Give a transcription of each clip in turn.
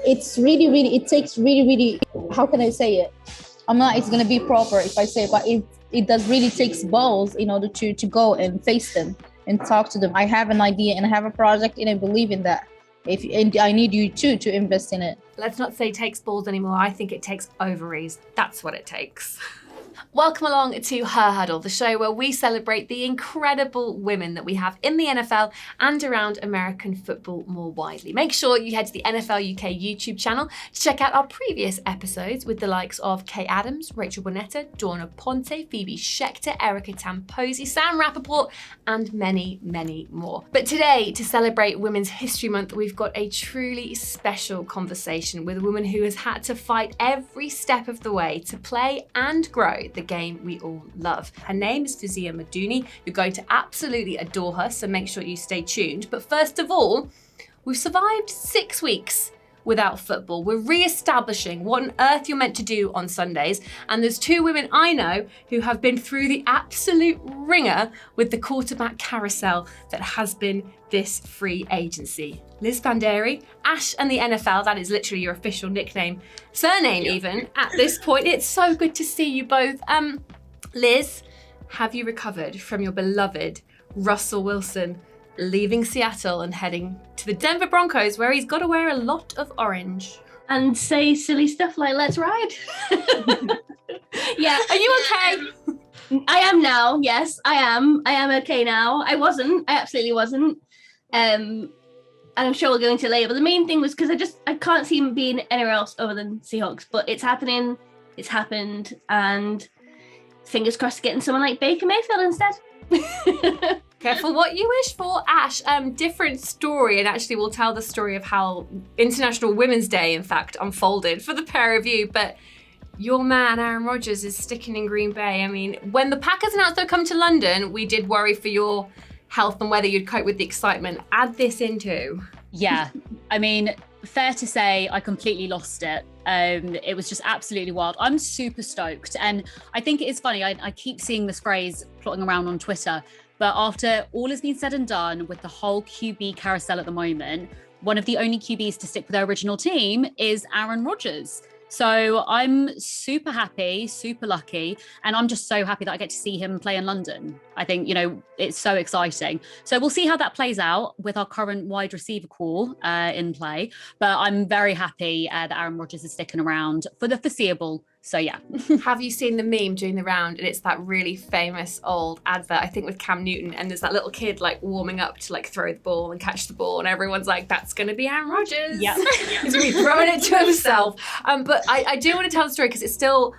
it's really, really, it takes really, really, how can I say it? I'm not, it's going to be proper if I say it, but it does really takes balls in order to go and face them and talk to them. I have an idea and I have a project and I believe in that. And I need you too to invest in it. Let's not say takes balls anymore. I think it takes ovaries. That's what it takes. Welcome along to Her Huddle, the show where we celebrate the incredible women that we have in the NFL and around American football more widely. Make sure you head to the NFL UK YouTube channel to check out our previous episodes with the likes of Kay Adams, Rachel Bonetta, Dawna Ponte, Phoebe Schechter, Erica Tamposi, Sam Rappaport, and many, many more. But today, to celebrate Women's History Month, we've got a truly special conversation with a woman who has had to fight every step of the way to play and grow the game we all love. Her name is Fouzia Madhouni. You're going to absolutely adore her, so make sure you stay tuned. But first of all, we've survived 6 weeks without football. We're re-establishing what on earth you're meant to do on Sundays. And there's 2 women I know who have been through the absolute ringer with the quarterback carousel that has been this free agency. Liz Banderi, Ash and the NFL, that is literally your official nickname, surname even, at this point. It's so good to see you both. Liz, have you recovered from your beloved Russell Wilson leaving Seattle and heading to the Denver Broncos, where he's got to wear a lot of orange? And say silly stuff like, let's ride. Yeah. Are you okay? I am now, yes, I am. I am okay now. I absolutely wasn't. And I'm sure we'll go into it later. But the main thing was because I can't see him being anywhere else other than Seahawks. But it's happening, it's happened, and fingers crossed getting someone like Baker Mayfield instead. Careful what you wish for, Ash. Different story, and actually we'll tell the story of how International Women's Day, in fact, unfolded for the pair of you. But your man, Aaron Rodgers, is sticking in Green Bay. I mean, when the Packers announced they'd come to London, we did worry for your health and whether you'd cope with the excitement. Add this into. Yeah, I mean, fair to say I completely lost it. It was just absolutely wild. I'm super stoked. And I think it is funny. I keep seeing this phrase plotting around on Twitter. But after all has been said and done with the whole QB carousel at the moment, one of the only QBs to stick with their original team is Aaron Rodgers. So I'm super happy, super lucky, and I'm just so happy that I get to see him play in London. I think, it's so exciting. So we'll see how that plays out with our current wide receiver core in play. But I'm very happy that Aaron Rodgers is sticking around for the foreseeable. So yeah. Have you seen the meme doing the round? And it's that really famous old advert, I think with Cam Newton, and there's that little kid like warming up to like throw the ball and catch the ball, and everyone's like, that's going to be Aaron Rodgers. Yeah. He's going to be throwing it to himself. But I do want to tell the story because it's still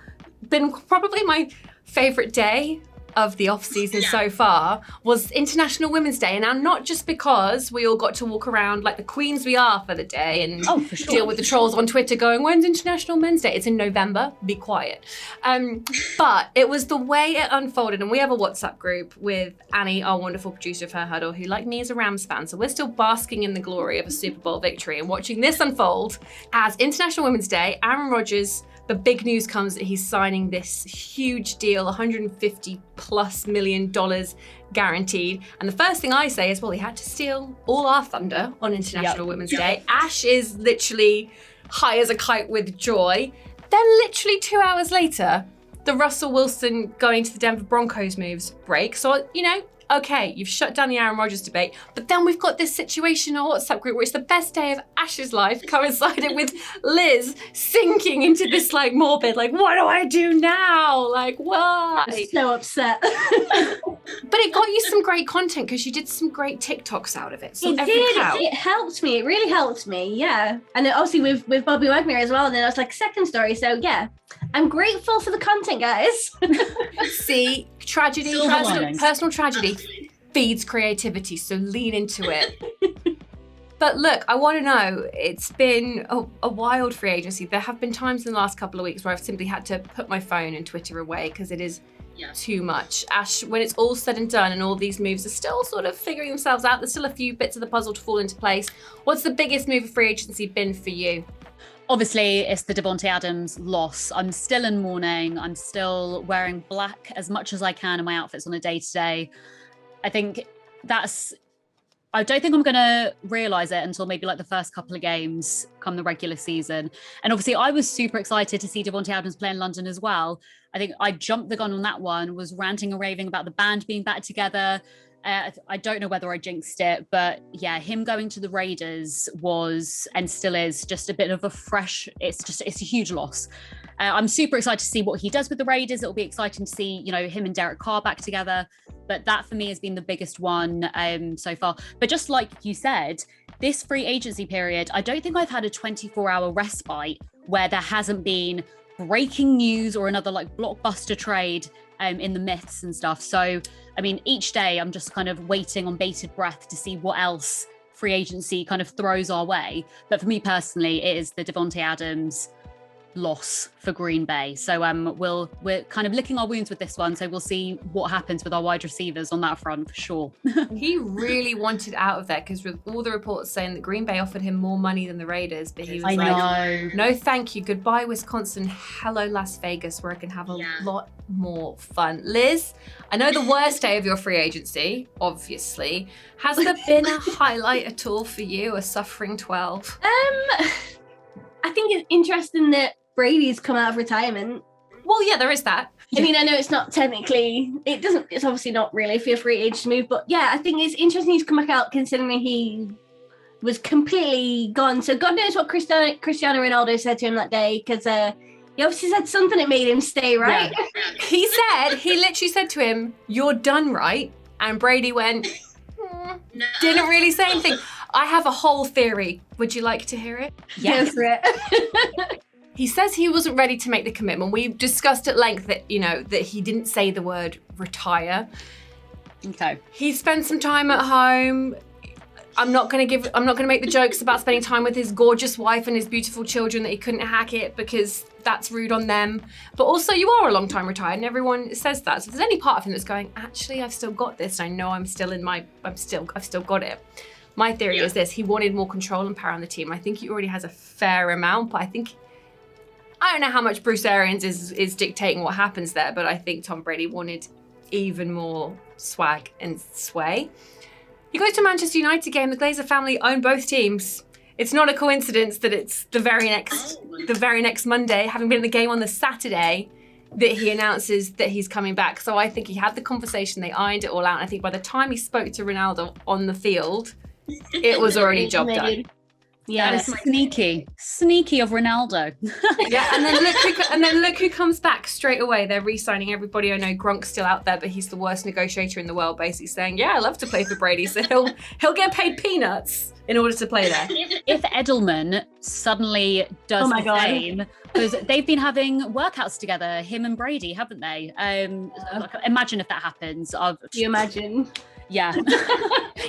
been probably my favourite day of the off season so far was International Women's Day. And now not just because we all got to walk around like the queens we are for the day and for sure. deal with the trolls on Twitter going, when's International Men's Day? It's in November, be quiet. But it was the way it unfolded. And we have a WhatsApp group with Annie, our wonderful producer of Her Huddle, who like me is a Rams fan. So we're still basking in the glory of a Super Bowl victory and watching this unfold as International Women's Day. Aaron Rodgers, the big news comes that he's signing this huge deal, $150+ million guaranteed. And the first thing I say is, well, he had to steal all our thunder on International Women's Day. Ash is literally high as a kite with joy. Then literally 2 hours later, the Russell Wilson going to the Denver Broncos moves break. So, okay, you've shut down the Aaron Rodgers debate, but then we've got this situation on our WhatsApp group where it's the best day of Ash's life coincided with Liz sinking into this like morbid, like, what do I do now? Like, why? I'm so upset. But it got you some great content because you did some great TikToks out of it. So It did. It helped me. It really helped me. Yeah. And then obviously with Bobby Wagner as well. And then I was like, second story. So yeah, I'm grateful for the content, guys. See, tragedy, personal tragedy feeds creativity. So lean into it. But look, I want to know, it's been a wild free agency. There have been times in the last couple of weeks where I've simply had to put my phone and Twitter away because it is too much. Ash, when it's all said and done and all these moves are still sort of figuring themselves out, there's still a few bits of the puzzle to fall into place. What's the biggest move of free agency been for you? Obviously, it's the Davante Adams loss. I'm still in mourning. I'm still wearing black as much as I can in my outfits on a day-to-day. I think that's I don't think I'm going to realise it until maybe like the first couple of games come the regular season. And obviously I was super excited to see Davante Adams play in London as well. I think I jumped the gun on that one, was ranting and raving about the band being back together. I don't know whether I jinxed it, but yeah, him going to the Raiders was, and still is, just a bit of a fresh, it's a huge loss. I'm super excited to see what he does with the Raiders. It'll be exciting to see, him and Derek Carr back together. But that for me has been the biggest one so far. But just like you said, this free agency period, I don't think I've had a 24-hour respite where there hasn't been breaking news or another like blockbuster trade in the myths and stuff. So, I mean, each day I'm just kind of waiting on bated breath to see what else free agency kind of throws our way. But for me personally, it is the Davante Adams loss for Green Bay. So we're kind of licking our wounds with this one. So we'll see what happens with our wide receivers on that front for sure. He really wanted out of there because with all the reports saying that Green Bay offered him more money than the Raiders, but he was no thank you, goodbye Wisconsin, hello Las Vegas, where I can have a lot more fun. Liz, I know the worst day of your free agency, obviously. Has there been a highlight at all for you, a suffering 12? I think it's interesting that Brady's come out of retirement. Well, yeah, there is that. I mean, I know it's not technically, it's obviously not really for a free agent move, but yeah, I think it's interesting he's come back out considering he was completely gone. So God knows what Cristiano Ronaldo said to him that day, because he obviously said something that made him stay, right? Yeah. He literally said to him, "You're done, right?" And Brady went, didn't really say anything. I have a whole theory. Would you like to hear it? Yes. Go for it. He says he wasn't ready to make the commitment. We discussed at length that, that he didn't say the word retire. Okay. He spent some time at home. I'm not going to make the jokes about spending time with his gorgeous wife and his beautiful children that he couldn't hack it because that's rude on them. But also you are a long time retired and everyone says that. So if there's any part of him that's going, actually, I've still got this. I know I've still got it. My theory is this: he wanted more control and power on the team. I think he already has a fair amount, but I don't know how much Bruce Arians is dictating what happens there, but I think Tom Brady wanted even more swag and sway. He goes to a Manchester United game. The Glazer family own both teams. It's not a coincidence that it's the very next Monday, having been in the game on the Saturday, that he announces that he's coming back. So I think he had the conversation, they ironed it all out. And I think by the time he spoke to Ronaldo on the field, it was already job done. Yeah, that is sneaky of Ronaldo. Yeah, and then look who comes back straight away. They're re-signing everybody. I know Gronk's still out there, but he's the worst negotiator in the world, basically saying, "Yeah, I love to play for Brady, so he'll get paid peanuts in order to play there." If Edelman suddenly does the same, because they've been having workouts together, him and Brady, haven't they? Imagine if that happens. Do you imagine? Yeah.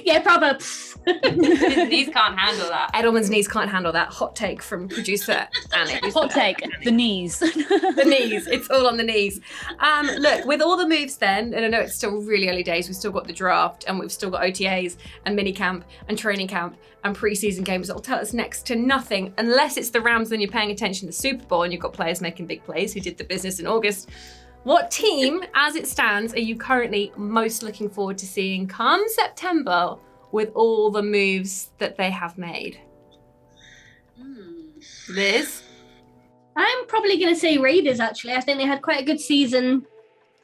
Yeah, probably. His knees can't handle that. Edelman's knees can't handle that. Hot take from producer Annie. Hot take, the knees. The knees. It's all on the knees. Look, with all the moves then, and I know it's still really early days, we've still got the draft and we've still got OTAs and minicamp and training camp and preseason games that will tell us next to nothing unless it's the Rams when you're paying attention to the Super Bowl and you've got players making big plays who did the business in August. What team, as it stands, are you currently most looking forward to seeing come September with all the moves that they have made? Liz? I'm probably going to say Raiders, actually. I think they had quite a good season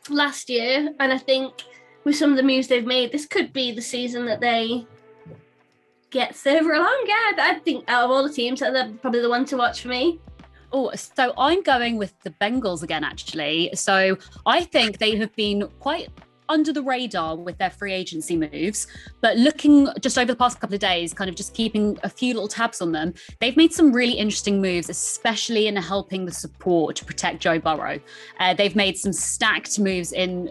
last year. And I think with some of the moves they've made, this could be the season that they get further along. Yeah, I think out of all the teams, they're probably the one to watch for me. Oh, so I'm going with the Bengals again, actually. So I think they have been quite under the radar with their free agency moves, but looking just over the past couple of days, kind of just keeping a few little tabs on them, they've made some really interesting moves, especially in helping the support to protect Joe Burrow. They've made some stacked moves in,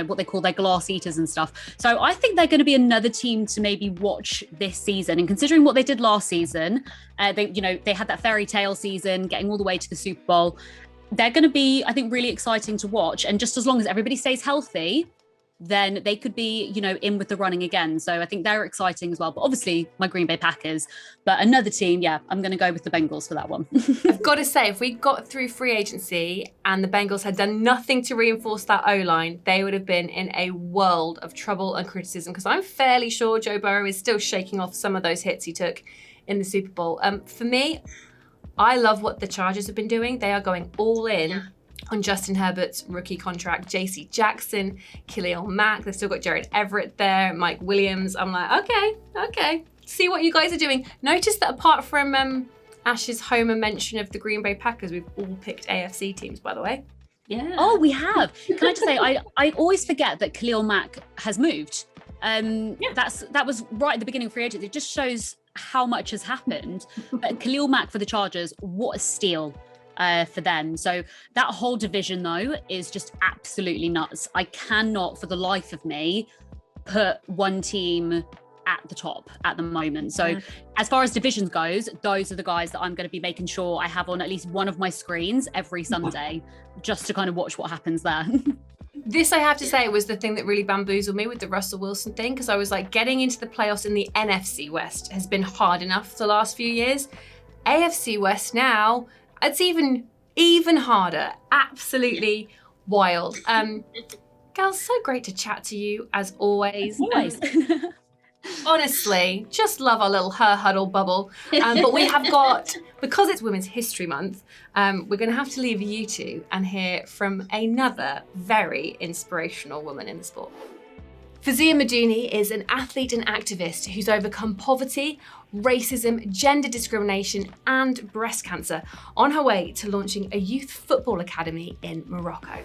what they call their glass eaters and stuff. So I think they're going to be another team to maybe watch this season. And considering what they did last season, they had that fairy tale season, getting all the way to the Super Bowl. They're going to be, I think, really exciting to watch. And just as long as everybody stays healthy, then they could be, in with the running again. So I think they're exciting as well. But obviously my Green Bay Packers. But another team, yeah, I'm going to go with the Bengals for that one. I've got to say, if we got through free agency and the Bengals had done nothing to reinforce that O-line, they would have been in a world of trouble and criticism, because I'm fairly sure Joe Burrow is still shaking off some of those hits he took in the Super Bowl. For me, I love what the Chargers have been doing. They are going all in on Justin Herbert's rookie contract, JC Jackson, Khalil Mack. They've still got Jared Everett there, Mike Williams. I'm like, okay. See what you guys are doing. Notice that apart from Ash's Homer mention of the Green Bay Packers, we've all picked AFC teams, by the way. Yeah. Oh, we have. Can I just say, I always forget that Khalil Mack has moved. That was right at the beginning of free agency. It just shows how much has happened. But Khalil Mack for the Chargers, what a steal. For them. So that whole division, though, is just absolutely nuts. I cannot, for the life of me, put one team at the top at the moment. So as far as divisions goes, those are the guys that I'm going to be making sure I have on at least one of my screens every Sunday, just to kind of watch what happens there. This, I have to say, was the thing that really bamboozled me with the Russell Wilson thing, because I was like, getting into the playoffs in the NFC West has been hard enough the last few years. AFC West now, it's even harder. Absolutely wild. Girls, so great to chat to you as always. Honestly, just love our little Her Huddle bubble. But we have got, because it's Women's History Month, we're going to have to leave you two and hear from another very inspirational woman in the sport. Fazia Maduni is an athlete and activist who's overcome poverty, racism, gender discrimination, and breast cancer on her way to launching a youth football academy in Morocco.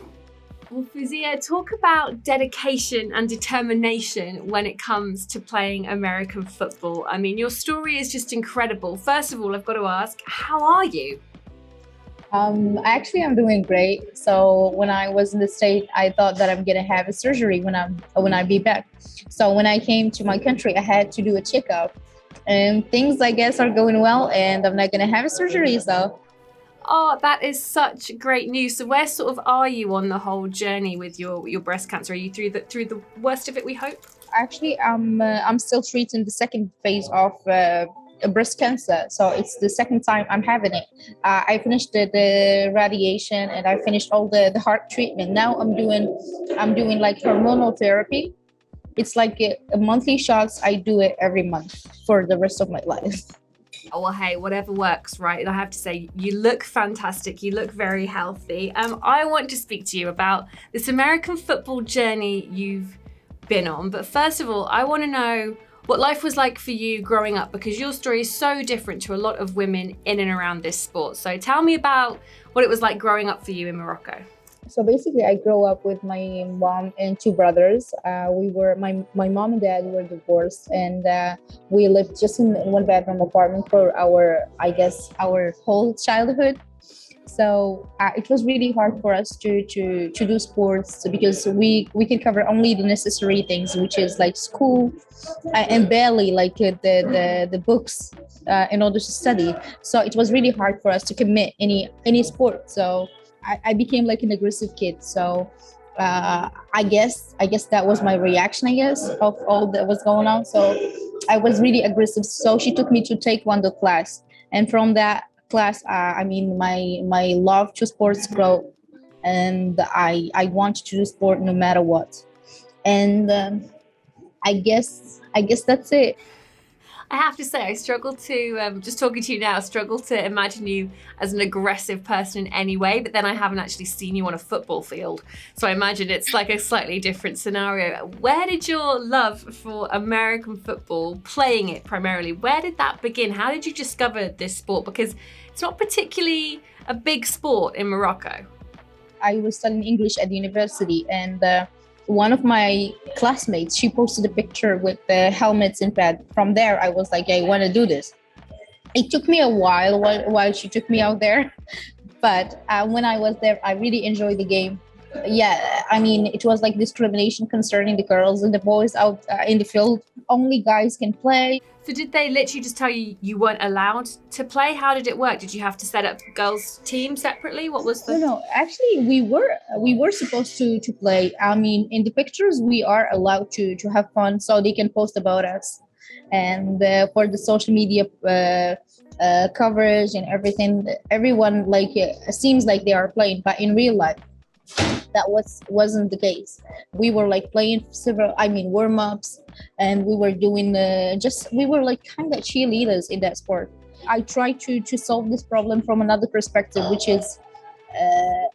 Well, Fazia, talk about dedication and determination when it comes to playing American football. I mean, your story is just incredible. First of all, I've got to ask, how are you? Actually, I'm doing great. So when I was in the States, I thought that I'm gonna have a surgery when I be back. So when I came to my country, I had to do a checkup, and things, I guess, are going well, and I'm not gonna have a surgery. So. Oh, that is such great news. So where sort of are you on the whole journey with your breast cancer? Are you through the worst of it, we hope? Actually, I'm still treating the second phase of breast cancer. So it's the second time I'm having it. I finished the radiation, and I finished all the heart treatment. Now I'm doing like hormonal therapy. It's like a monthly shots. I do it every month for the rest of my life. Oh, well, hey, whatever works, right? I have to say, you look fantastic. You look very healthy. I want to speak to you about this American football journey you've been on. But first of all, I want to know what life was like for you growing up, because your story is so different to a lot of women in and around this sport. So tell me about what it was like growing up for you in Morocco. So basically, I grew up with my mom and two brothers. My mom and dad were divorced, and we lived just in one bedroom apartment for our whole childhood. So it was really hard for us to do sports, because we could cover only the necessary things, which is like school and barely like the books in order to study. So it was really hard for us to commit any sport. So I became like an aggressive kid. So I guess that was my reaction, of all that was going on. So I was really aggressive. So she took me to Taekwondo class, and from that class, my love to sports grew, and I wanted to do sport no matter what. And I guess that's it. I have to say, I struggle to, just talking to you now, I struggle to imagine you as an aggressive person in any way, but then I haven't actually seen you on a football field. So I imagine it's like a slightly different scenario. Where did your love for American football, playing it primarily, where did that begin? How did you discover this sport? Because it's not particularly a big sport in Morocco. I was studying English at the university, and one of my classmates, she posted a picture with the helmets and pad. From there, I was like, I want to do this. It took me a while she took me out there. But when I was there, I really enjoyed the game. Yeah, I mean, it was like discrimination concerning the girls and the boys out in the field. Only guys can play. So did they literally just tell you you weren't allowed to play? How did it work? Did you have to set up girls' team separately? What was the... No, actually, we were supposed to play. I mean, in the pictures, we are allowed to have fun, so they can post about us, and for the social media coverage and everything, everyone like seems like they are playing, but in real life, that wasn't the case. We were like playing several, I mean, warm-ups, and we were doing we were like kind of cheerleaders in that sport. I try to solve this problem from another perspective, which is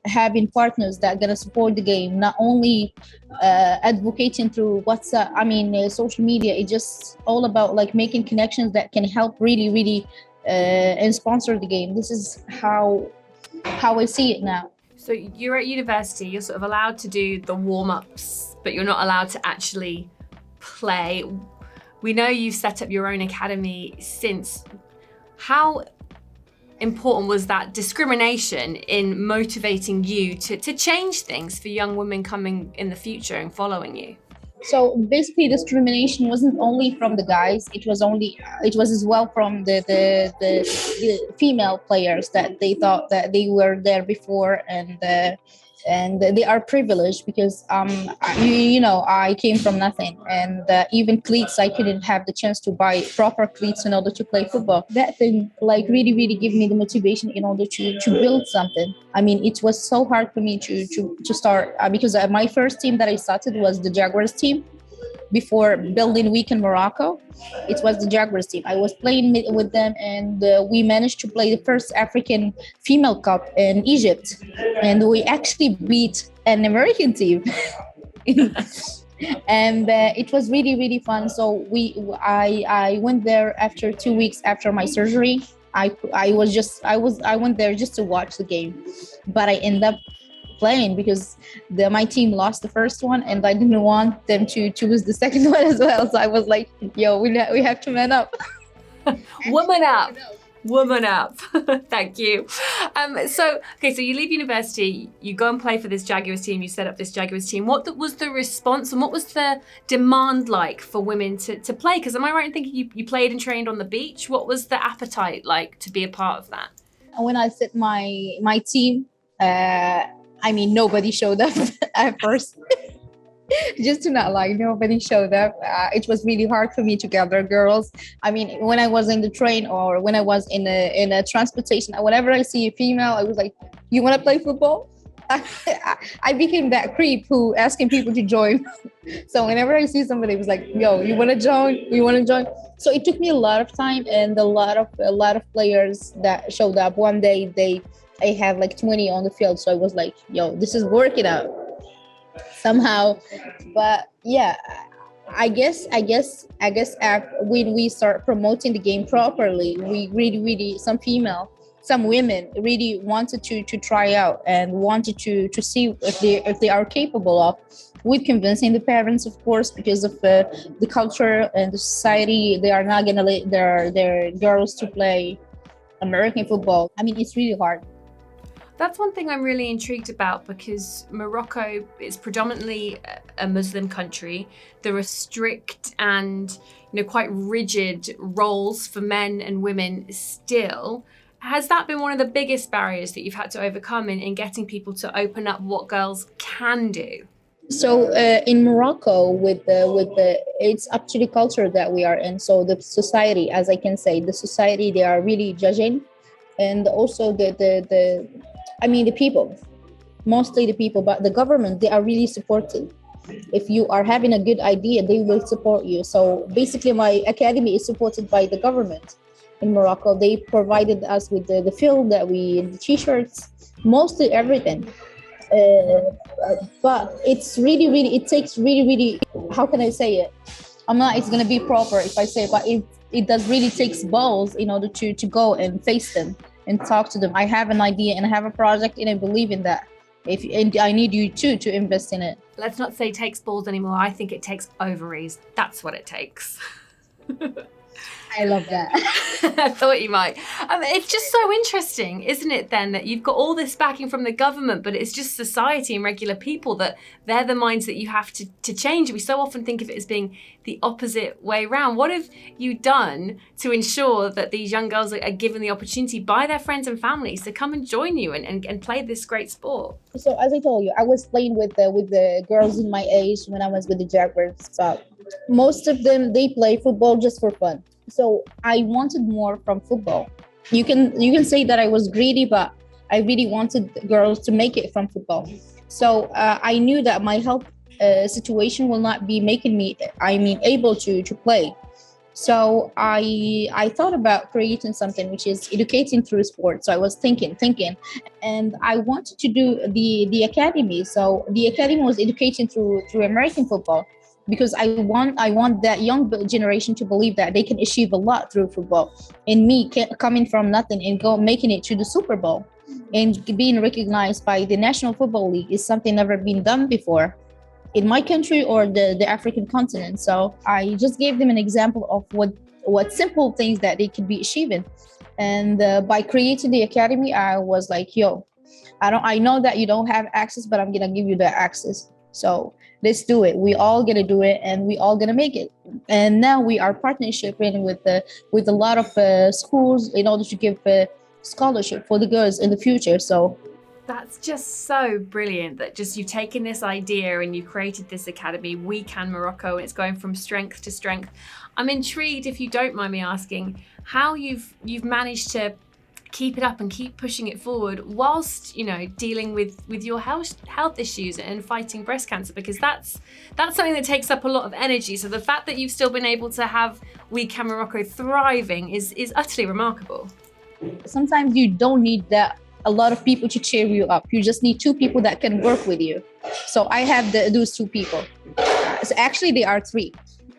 having partners that are gonna support the game, not only advocating through WhatsApp. I mean, social media. It's just all about like making connections that can help really and sponsor the game. This is how I see it now. So you're at university, you're sort of allowed to do the warm-ups, but you're not allowed to actually play. We know you've set up your own academy since. How important was that discrimination in motivating you to change things for young women coming in the future and following you? So basically, discrimination wasn't only from the guys. It was as well from the female players, that they thought that they were there before, and they are privileged because I came from nothing, and even cleats, I couldn't have the chance to buy proper cleats in order to play football. That thing like really gave me the motivation in order to build something. I mean, it was so hard for me to start because my first team that I started was the Jaguars team. Before building week in Morocco, it was the Jaguars team. I was playing with them, and we managed to play the first African female cup in Egypt, and we actually beat an American team. And it was really fun. So I went there after 2 weeks after my surgery. I went there just to watch the game, but I ended up playing because my team lost the first one, and I didn't want them to lose the second one as well. So I was like, yo, we have to man up. Woman up. Thank you. So you leave university, you go and play for this Jaguars team, you set up this Jaguars team. What was the response and what was the demand like for women to play? Because am I right in thinking you played and trained on the beach? What was the appetite like to be a part of that? When I set my team, I mean, nobody showed up at first. Just to not lie, nobody showed up. It was really hard for me to gather girls. I mean, when I was in the train or when I was in a transportation, whenever I see a female, I was like, "You want to play football?" I became that creep who asking people to join. So whenever I see somebody, it was like, "Yo, you want to join? You want to join?" So it took me a lot of time and a lot of players that showed up. One day I had like 20 on the field. So I was like, yo, this is working out somehow. But yeah, I guess when we start promoting the game properly, we really some women really wanted to try out and wanted to see if they are capable of, with convincing the parents, of course, because of the culture and the society. They are not going to let their girls to play American football. I mean, it's really hard. That's one thing I'm really intrigued about, because Morocco is predominantly a Muslim country. There are strict and quite rigid roles for men and women still. Has that been one of the biggest barriers that you've had to overcome in getting people to open up what girls can do? So in Morocco, with the it's up to the culture that we are in. So the society, as I can say, the society, they are really judging, and also the people, mostly the people, but the government, they are really supportive. If you are having a good idea, they will support you. So basically, my academy is supported by the government in Morocco. They provided us with the field the t-shirts, mostly everything. But it's really, it takes really, how can I say it? It's going to be proper if I say it, but it does really takes balls in order to go and face them and talk to them. I have an idea and I have a project and I believe in that. And I need you too to invest in it. Let's not say takes balls anymore. I think it takes ovaries. That's what it takes. I love that. I thought you might. It's just so interesting, isn't it, then, that you've got all this backing from the government, but it's just society and regular people that they're the minds that you have to change. We so often think of it as being the opposite way around. What have you done to ensure that these young girls are given the opportunity by their friends and families to come and join you and play this great sport? So as I told you, I was playing with the girls in my age when I was with the Jaguars. So most of them, they play football just for fun. So I wanted more from football. You can say that I was greedy, but I really wanted girls to make it from football. So I knew that my health situation will not be making me, able to play. So I thought about creating something which is educating through sport. So I was thinking, and I wanted to do the academy. So the academy was educating through American football, because I want that young generation to believe that they can achieve a lot through football. And me coming from nothing and making it to the Super Bowl and being recognized by the National Football League is something never been done before in my country or the African continent. So I just gave them an example of what simple things that they could be achieving. And by creating the academy, I was like, yo, I know that you don't have access, but I'm gonna give you that access. So let's do it. We all gonna do it, and we all gonna make it. And now we are partnershiping with a lot of schools in order to give scholarship for the girls in the future. So that's just so brilliant that just you've taken this idea and you've created this academy, We Can Morocco, and it's going from strength to strength. I'm intrigued, if you don't mind me asking, how you've managed to keep it up and keep pushing it forward whilst, dealing with your health issues and fighting breast cancer, because that's something that takes up a lot of energy. So the fact that you've still been able to have We Can Morocco thriving is utterly remarkable. Sometimes you don't need that a lot of people to cheer you up. You just need two people that can work with you. So I have those two people. So actually they are three.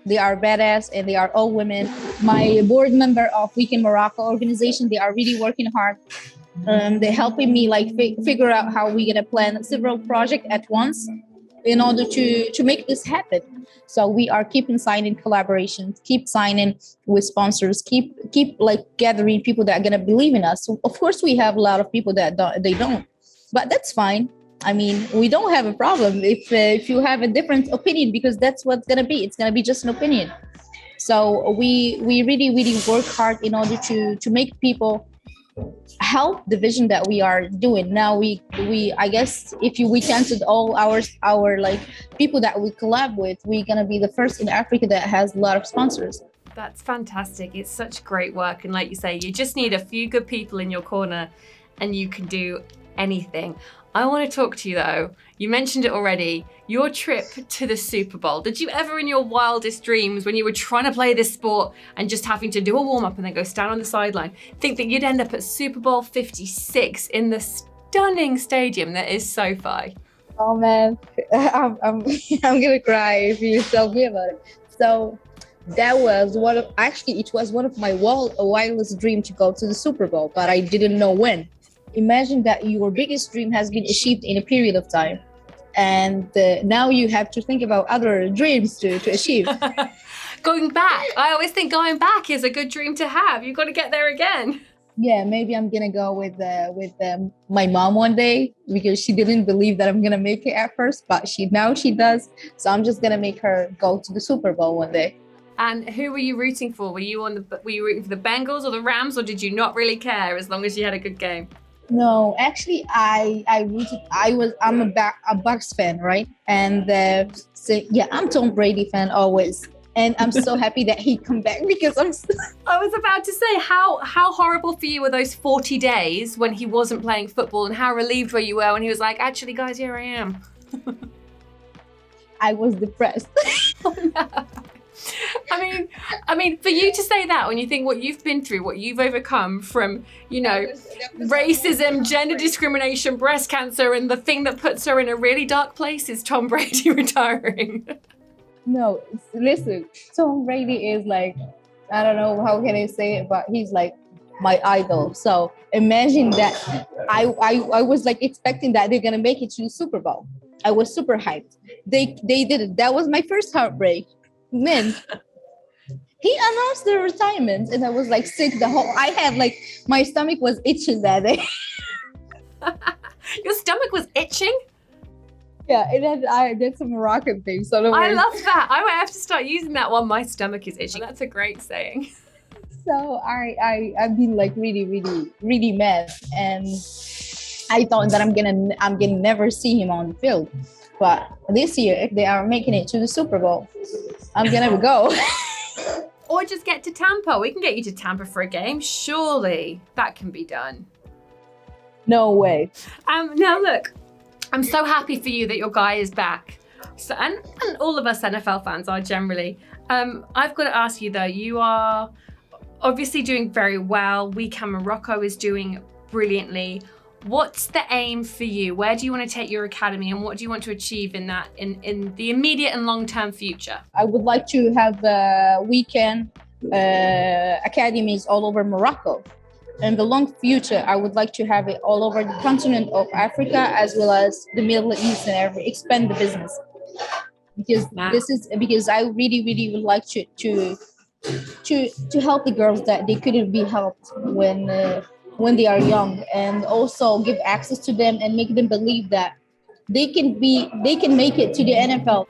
They are badass and they are all women. My board member of We Can Morocco organization, they are really working hard. They're helping me figure out how we're gonna plan several projects at once in order to make this happen. So we are keeping signing collaborations, keep signing with sponsors, keep gathering people that are gonna believe in us. So of course, we have a lot of people that don't, but that's fine. We don't have a problem if you have a different opinion, because that's what's gonna be. It's gonna be just an opinion. So we really work hard in order to make people help the vision that we are doing. Now we I guess if we counted all our people that we collab with, we're gonna be the first in Africa that has a lot of sponsors. That's fantastic. It's such great work, and like you say, you just need a few good people in your corner and you can do anything. I want to talk to you though. You mentioned it already, your trip to the Super Bowl. Did you ever in your wildest dreams, when you were trying to play this sport and just having to do a warm-up and then go stand on the sideline, think that you'd end up at Super Bowl 56 in the stunning stadium that is SoFi? Oh man, I'm gonna cry if you tell me about it. So that was it was one of my wildest dreams to go to the Super Bowl, but I didn't know when. Imagine that your biggest dream has been achieved in a period of time, and now you have to think about other dreams to achieve. Going back, I always think going back is a good dream to have. You've got to get there again. Yeah, maybe I'm gonna go with my mom one day, because she didn't believe that I'm gonna make it at first, but now she does. So I'm just gonna make her go to the Super Bowl one day. And who were you rooting for? Were you rooting for the Bengals or the Rams, or did you not really care as long as you had a good game? No, actually, I'm a Bucks fan, right? And so yeah, I'm Tom Brady fan always, and I'm so happy that he come back, because I was about to say, how horrible for you were those 40 days when he wasn't playing football, and how relieved were you when he was like, actually, guys, here I am. I was depressed. Oh, no. I mean, for you to say that when you think what you've been through, what you've overcome from, racism, gender discrimination, breast cancer, and the thing that puts her in a really dark place is Tom Brady retiring. No, listen, Tom Brady is I don't know how can I say it, but he's my idol. So imagine that I was expecting that they're gonna make it to the Super Bowl. I was super hyped. They did it. That was my first heartbreak. Man, He announced the retirement, and I was like sick. I had like my stomach was itching that day. Your stomach was itching? Yeah, I did some Moroccan things. So I love that. I might have to start using that one. My stomach is itching. That's a great saying. So I've been like really mad, and I thought that I'm gonna never see him on the field. But this year, if they are making it to the Super Bowl, I'm gonna go. Or just get to Tampa. We can get you to Tampa for a game. Surely that can be done. No way. Now look, I'm so happy for you that your guy is back. So, and all of us NFL fans are generally. I've got to ask you though, you are obviously doing very well. We Can Morocco is doing brilliantly. What's the aim for you? Where do you want to take your academy, and what do you want to achieve in that in the immediate and long-term future? I would like to have weekend academies all over Morocco. In the long future, I would like to have it all over the continent of Africa as well as the Middle East and expand the business. Because I really would like to help the girls that they couldn't be helped when they are young, and also give access to them and make them believe that they can make it to the NFL.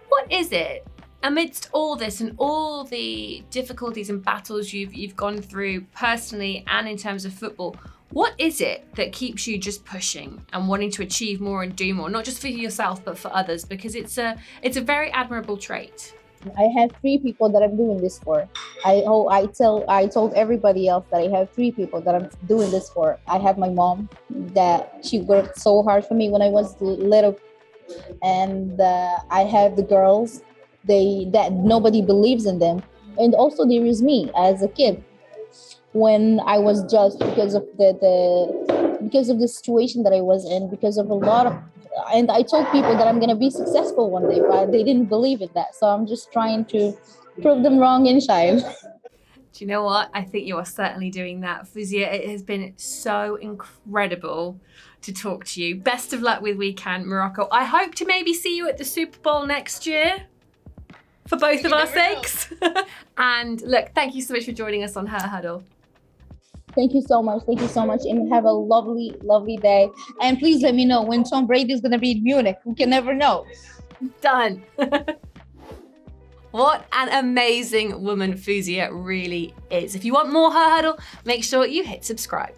What is it amidst all this and all the difficulties and battles you've gone through personally and in terms of football? What is it that keeps you just pushing and wanting to achieve more and do more, not just for yourself but for others? Because it's a very admirable trait. I have 3 people that I'm doing this for. I told everybody else that I have 3 people that I'm doing this for. I have my mom, that she worked so hard for me when I was little, and I have the girls, that nobody believes in them, and also there is me as a kid when I was judged because of the situation that I was in, because of a lot of. And I told people that I'm going to be successful one day, but they didn't believe in that. So I'm just trying to prove them wrong and shine. Do you know what? I think you are certainly doing that. Fouzia, it has been so incredible to talk to you. Best of luck with We Can Morocco. I hope to maybe see you at the Super Bowl next year for both of our sakes. And look, thank you so much for joining us on Her Huddle. Thank you so much. And have a lovely day. And please let me know when Tom Brady is going to be in Munich. We can never know. Done. What an amazing woman Fouzia really is. If you want more Her Huddle, make sure you hit subscribe.